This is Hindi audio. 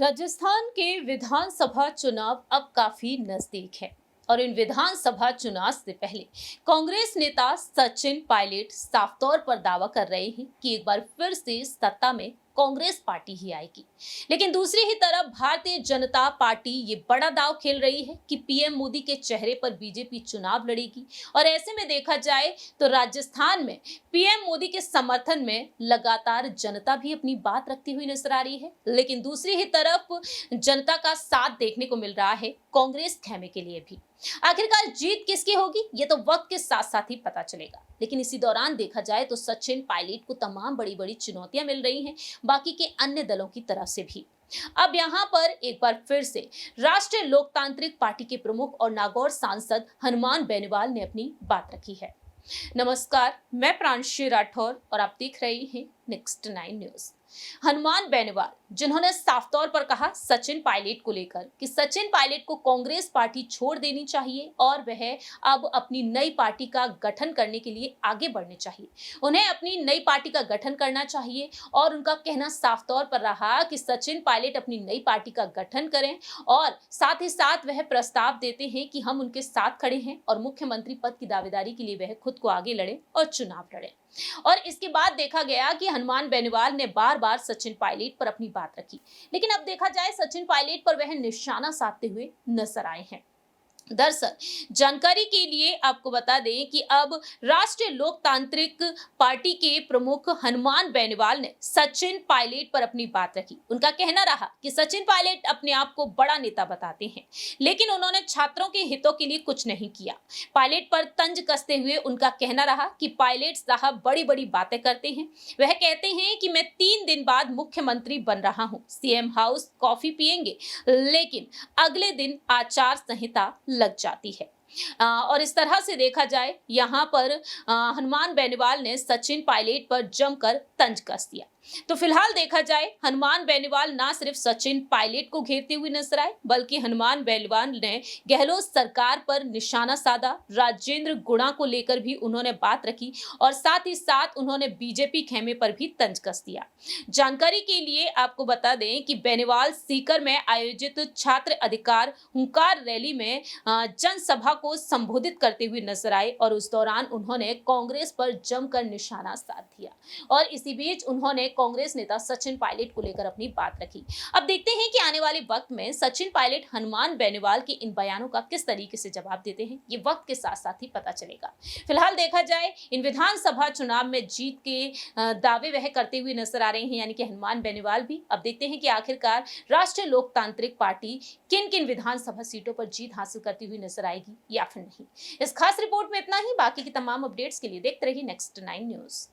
राजस्थान के विधानसभा चुनाव अब काफी नजदीक है और इन विधानसभा चुनाव से पहले कांग्रेस नेता सचिन पायलट साफ तौर पर दावा कर रहे हैं कि एक बार फिर से सत्ता में कांग्रेस पार्टी ही आएगी। लेकिन दूसरी ही तरफ भारतीय जनता पार्टी ये बड़ा दांव खेल रही है कि पीएम मोदी के चेहरे पर बीजेपी चुनाव लड़ेगी और ऐसे में देखा जाए तो राजस्थान में पीएम मोदी के समर्थन में लगातार जनता भी अपनी बात रखती हुई नजर आ रही है। लेकिन दूसरी ही तरफ जनता का साथ देखने को मिल रहा है कांग्रेस खेमे के लिए भी। आखिरकार जीत किसकी होगी ये तो वक्त के साथ साथ ही पता चलेगा। लेकिन इसी दौरान देखा जाए तो सचिन पायलट को तमाम बड़ी बड़ी चुनौतियां मिल रही हैं बाकी के अन्य दलों की तरफ से भी। अब यहाँ पर एक बार फिर से राष्ट्रीय लोकतांत्रिक पार्टी के प्रमुख और नागौर सांसद हनुमान बेनीवाल ने अपनी बात रखी है। नमस्कार, मैं प्रांशी राठौर और आप देख रहे हैं नेक्स्ट 9 न्यूज। हनुमान बेनीवाल जिन्होंने साफ तौर पर कहा सचिन पायलट को लेकर कि सचिन पायलट को कांग्रेस पार्टी छोड़ देनी चाहिए और वह अब अपनी नई पार्टी का गठन करने के लिए आगे बढ़ने चाहिए। उन्हें अपनी नई पार्टी का गठन करना चाहिए और उनका कहना साफ तौर पर रहा कि सचिन पायलट अपनी नई पार्टी का गठन करें और साथ ही साथ वह प्रस्ताव देते हैं कि हम उनके साथ खड़े हैं और मुख्यमंत्री पद की दावेदारी के लिए वह खुद को आगे लड़े और चुनाव लड़े। और इसके बाद देखा गया कि हनुमान बेनीवाल ने बार बार सचिन पायलट पर अपनी बात रखी, लेकिन अब देखा जाए सचिन पायलट पर वह निशाना साधते हुए नजर आए हैं। दरअसल जानकारी के लिए आपको बता दें कि अब राष्ट्रीय लोकतांत्रिक पार्टी के प्रमुख हनुमान बेनीवाल ने सचिन पायलट पर अपनी बात रखी। उनका कहना रहा कि सचिन पायलट अपने आप को बड़ा नेता बताते हैं, लेकिन उन्होंने छात्रों के हितों के लिए कुछ नहीं किया। पायलट पर तंज कसते हुए उनका कहना रहा कि पायलट साहब बड़ी बड़ी बातें करते हैं। वह कहते हैं कि मैं 3 दिन बाद मुख्यमंत्री बन रहा हूं, सीएम हाउस कॉफी पिएंगे, लेकिन अगले दिन आचार संहिता लग जाती है। और इस तरह से देखा जाए यहाँ पर हनुमान बेनीवाल ने सचिन पायलट पर जमकर तंज कस दिया। तो फिलहाल देखा जाए हनुमान बेनीवाल ना सिर्फ सचिन पायलट को घेरते हुए नजर आए, बल्कि हनुमान बेनीवाल ने गहलोत सरकार पर निशाना साधा। राजेंद्र गुणा को लेकर भी उन्होंने बात रखी और साथ ही साथ उन्होंने बीजेपी खेमे पर भी तंज कस दिया। जानकारी के लिए आपको बता दें कि बेनीवाल सीकर में आयोजित छात्र अधिकार हुंकार रैली में जनसभा को संबोधित करते हुए नजर आए और उस दौरान उन्होंने कांग्रेस पर जमकर निशाना साध दिया और इसी बीच उन्होंने कांग्रेस नेता सचिन पायलट को लेकर अपनी बात रखी। अब देखते हैं कि आने वाले वक्त में सचिन पायलट हनुमान बेनीवाल के इन बयानों का किस तरीके से जवाब देते हैं, ये वक्त के साथ साथ ही पता चलेगा। फिलहाल देखा जाए इन विधानसभा चुनाव में जीत के दावे वह करते हुए नजर आ रहे हैं, यानी कि हनुमान बेनीवाल भी। अब देखते हैं कि आखिरकार राष्ट्रीय लोकतांत्रिक पार्टी किन किन विधानसभा सीटों पर जीत हासिल करती हुई नजर आएगी या फिर नहीं। इस खास रिपोर्ट में इतना ही। बाकी की तमाम अपडेट्स के लिए देखते रहिए नेक्स्ट 9 न्यूज।